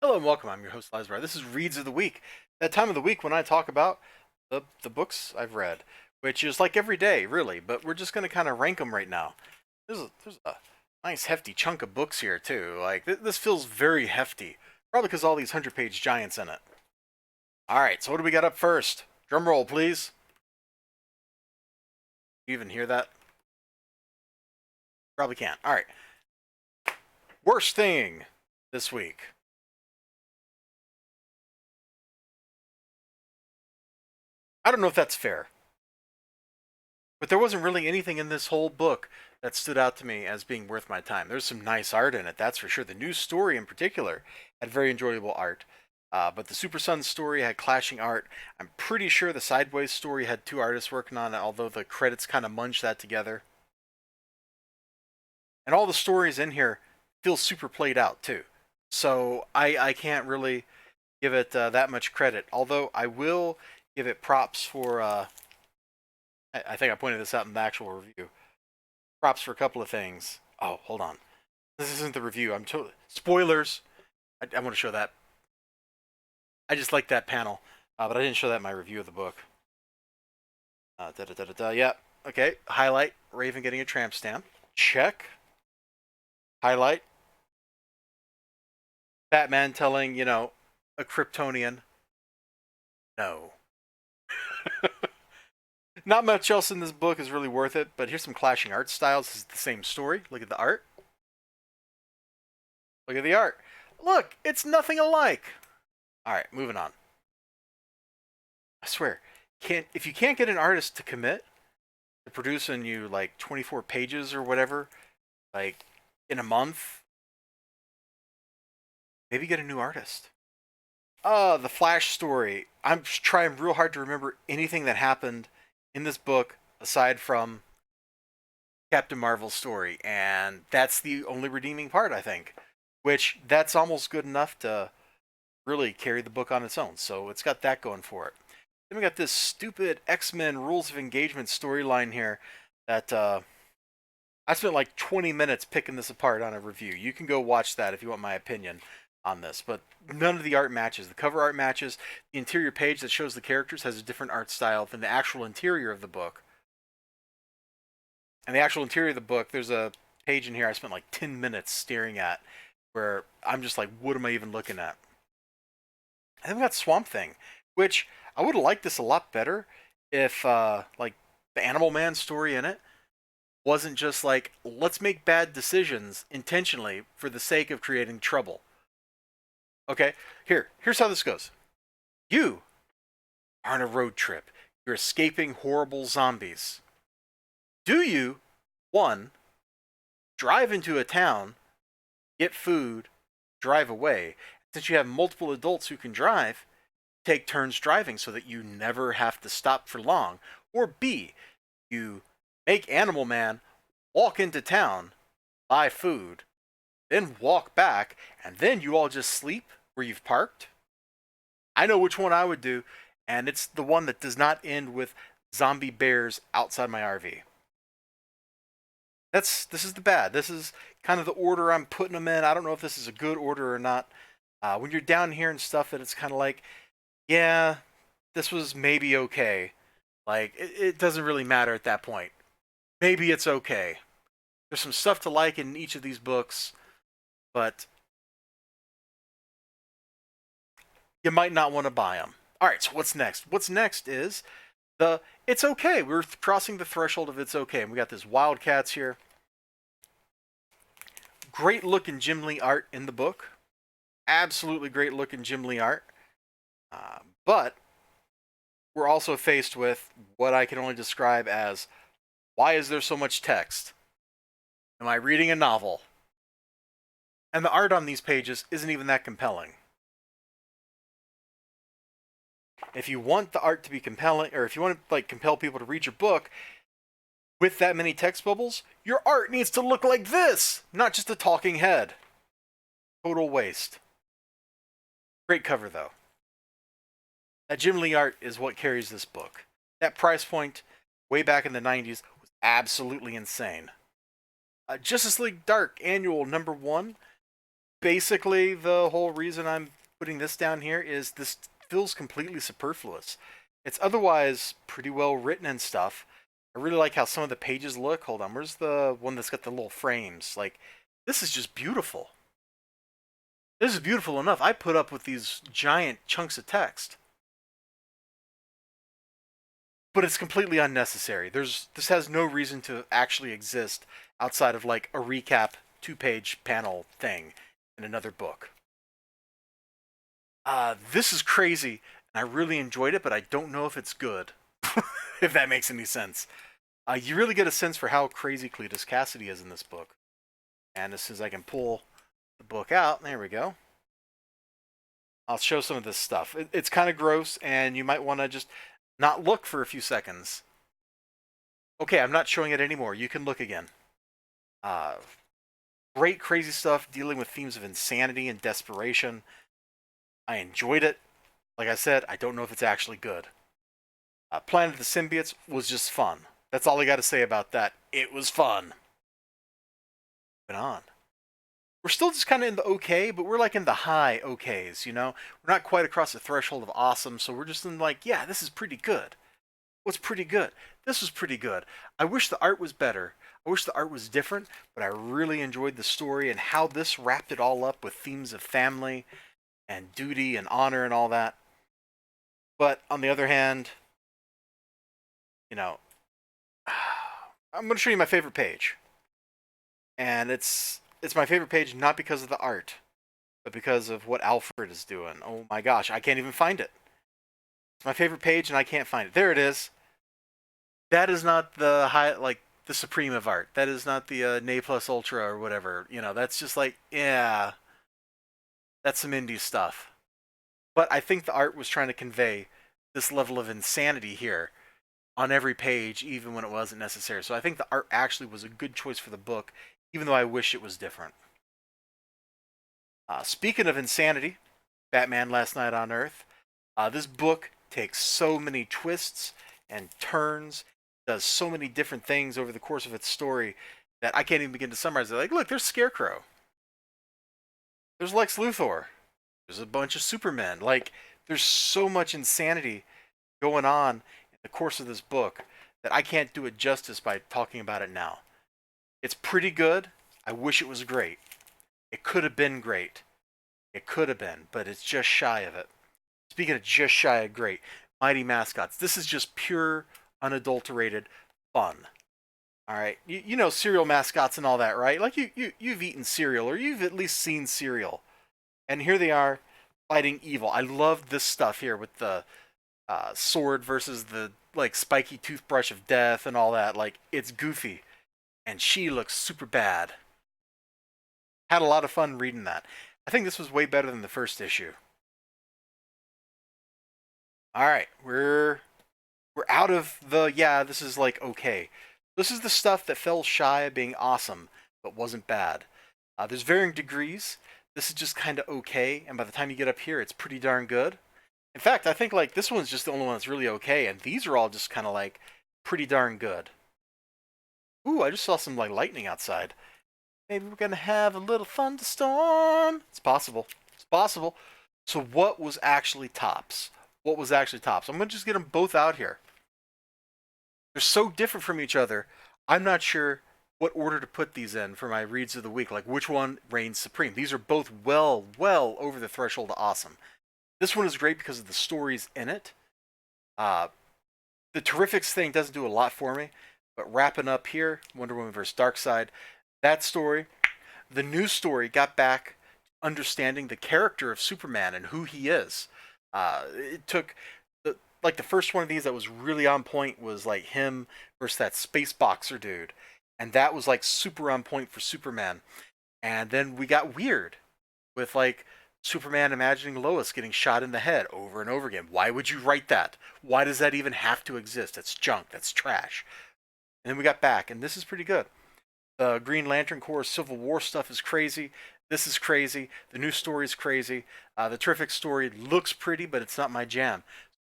Hello and welcome. I'm your host, Elizibar. This is Reads of the Week. That time of the week when I talk about the books I've read, which is like every day, really, but we're just going to kind of rank them right now. There's a nice hefty chunk of books here, too. Like, this feels very hefty. Probably because all these 100-page giants in it. Alright, so what do we got up first? Drum roll, please. You even hear that? Probably can't. Alright. Worst thing this week. I don't know if that's fair. But there wasn't really anything in this whole book that stood out to me as being worth my time. There's some nice art in it, that's for sure. The new story in particular had very enjoyable art. But the Super Sun story had clashing art. I'm pretty sure the Sideways story had two artists working on it, although the credits kind of munch that together. And all the stories in here feel super played out, too. So I can't really give it that much credit. Although I will give it props for I think I pointed this out in the actual review. Props for a couple of things. Oh, hold on. This isn't the review. I'm totally spoilers. I want to show that. I just like that panel, but I didn't show that in my review of the book. Yeah. Okay. Highlight. Raven getting a tramp stamp. Check. Highlight. Batman telling a Kryptonian no. Not much else in this book is really worth it, but here's some clashing art styles. This is the same story. Look at the art. Look at the art. Look, it's nothing alike. All right, moving on. I swear, if you can't get an artist to commit to producing you like 24 pages or whatever, like in a month, maybe get a new artist. The Flash story. I'm trying real hard to remember anything that happened in this book aside from Captain Marvel's story, and that's the only redeeming part, I think. Which that's almost good enough to really carry the book on its own. So it's got that going for it. Then we got this stupid X-Men Rules of Engagement storyline here that I spent like 20 minutes picking this apart on a review. You can go watch that if you want my opinion on this, but none of the art matches. The cover art matches. The interior page that shows the characters has a different art style than the actual interior of the book. And the actual interior of the book, there's a page in here I spent like 10 minutes staring at where I'm just like, what am I even looking at? And then we got Swamp Thing, which I would have liked this a lot better if like the Animal Man story in it wasn't just like, let's make bad decisions intentionally for the sake of creating trouble. Okay, here's how this goes. You are on a road trip. You're escaping horrible zombies. Do you, one, drive into a town, get food, drive away? Since you have multiple adults who can drive, take turns driving so that you never have to stop for long. Or B, you make Animal Man walk into town, buy food, then walk back, and then you all just sleep where you've parked. I know which one I would do, and it's the one that does not end with zombie bears outside my RV. This is the bad. This is kind of the order I'm putting them in. I don't know if this is a good order or not. When you're down here and stuff, that it's kind of like, yeah, this was maybe okay. Like it doesn't really matter at that point. Maybe it's okay. There's some stuff to like in each of these books, but you might not want to buy them. All right, so what's next? What's next is the it's okay. We're crossing the threshold of it's okay. And we got this Wildcats here. Great looking Jim Lee art in the book. Absolutely great looking Jim Lee art. But we're also faced with what I can only describe as, why is there so much text? Am I reading a novel? And the art on these pages isn't even that compelling. If you want the art to be compelling, or if you want to like compel people to read your book with that many text bubbles, your art needs to look like this, not just a talking head. Total waste. Great cover though. That Jim Lee art is what carries this book. That price point, way back in the 90s, was absolutely insane. Justice League Dark Annual #1, basically the whole reason I'm putting this down here is this feels completely superfluous. It's otherwise pretty well written and stuff. I really like how some of the pages look. Hold on, where's the one that's got the little frames? Like, this is just beautiful. This is beautiful enough. I put up with these giant chunks of text. But it's completely unnecessary. This has no reason to actually exist outside of like a recap 2-page panel thing in another book. This is crazy, and I really enjoyed it, but I don't know if it's good. If that makes any sense. You really get a sense for how crazy Cletus Cassidy is in this book. And as soon as I can pull the book out, there we go. I'll show some of this stuff. It's kind of gross, and you might want to just not look for a few seconds. Okay, I'm not showing it anymore. You can look again. Great crazy stuff dealing with themes of insanity and desperation. I enjoyed it. Like I said, I don't know if it's actually good. Planet of the Symbiotes was just fun. That's all I got to say about that. It was fun. Moving on. We're still just kind of in the okay, but we're like in the high okays, you know? We're not quite across the threshold of awesome, so we're just in like, yeah, this is pretty good. What's pretty good? This was pretty good. I wish the art was better. I wish the art was different, but I really enjoyed the story and how this wrapped it all up with themes of family and duty and honor and all that. But on the other hand, you know, I'm going to show you my favorite page. And it's my favorite page not because of the art, but because of what Alfred is doing. Oh my gosh, I can't even find it. It's my favorite page and I can't find it. There it is. That is not the high, like, the supreme of art. That is not the Ne Plus Ultra or whatever. You know, that's just like, yeah, that's some indie stuff. But I think the art was trying to convey this level of insanity here on every page, even when it wasn't necessary. So I think the art actually was a good choice for the book, even though I wish it was different. Speaking of insanity, Batman Last Night on Earth. This book takes so many twists and turns, does so many different things over the course of its story that I can't even begin to summarize it. Like, look, there's Scarecrow. There's Lex Luthor. There's a bunch of Supermen. Like, there's so much insanity going on in the course of this book that I can't do it justice by talking about it now. It's pretty good. I wish it was great. It could have been great. It could have been, but it's just shy of it. Speaking of just shy of great, Mighty Mascots. This is just pure, unadulterated fun. All right, you know cereal mascots and all that, right? Like you've eaten cereal, or you've at least seen cereal, and here they are fighting evil. I love this stuff here with the sword versus the like spiky toothbrush of death and all that. Like, it's goofy, and she looks super bad. Had a lot of fun reading that. I think this was way better than the first issue. All right, we're out of the yeah. This is like okay. This is the stuff that fell shy of being awesome, but wasn't bad. There's varying degrees. This is just kind of okay, and by the time you get up here, it's pretty darn good. In fact, I think like this one's just the only one that's really okay, and these are all just kind of like pretty darn good. Ooh, I just saw some like lightning outside. Maybe we're gonna have a little thunderstorm. It's possible. It's possible. So what was actually tops? What was actually tops? I'm gonna just get them both out here. They're so different from each other. I'm not sure what order to put these in for my reads of the week. Like which one reigns supreme. These are both well over the threshold of awesome. This one is great because of the stories in it. The Terrifics thing doesn't do a lot for me, but wrapping up here, Wonder Woman vs. Darkseid, that story, the new story got back understanding the character of Superman and who he is. It took the first one of these that was really on point was like him versus that space boxer dude, and that was like super on point for Superman. And then we got weird with like Superman imagining Lois getting shot in the head over and over again. Why would you write that? Why does that even have to exist? That's junk. That's trash. And then we got back, and this is pretty good. The Green Lantern Corps Civil War stuff is crazy. This is crazy. The new story is crazy. The Terrific story looks pretty, but it's not my jam.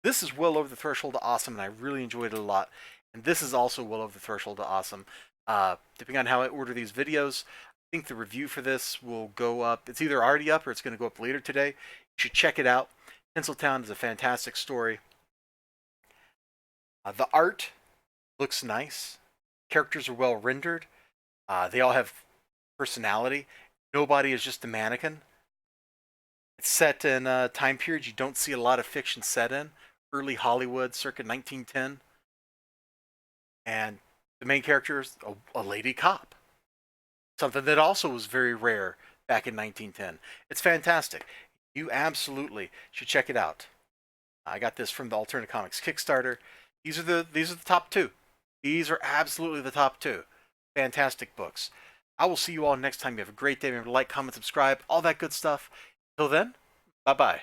This is well over the threshold of awesome, and I really enjoyed it a lot. And this is also well over the threshold of awesome. Depending on how I order these videos, think the review for this will go up. It's either already up or it's going to go up later today. You should check it out. Tinseltown is a fantastic story. The art looks nice. Characters are well rendered. They all have personality. Nobody is just a mannequin. It's set in a time period you don't see a lot of fiction set in. Early Hollywood, circa 1910. And the main character is a lady cop. Something that also was very rare back in 1910. It's fantastic. You absolutely should check it out. I got this from the Alternative Comics Kickstarter. These are the top two. These are absolutely the top two. Fantastic books. I will see you all next time. You have a great day. Remember to like, comment, subscribe, all that good stuff. Till then, bye-bye.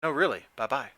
No, really, bye-bye.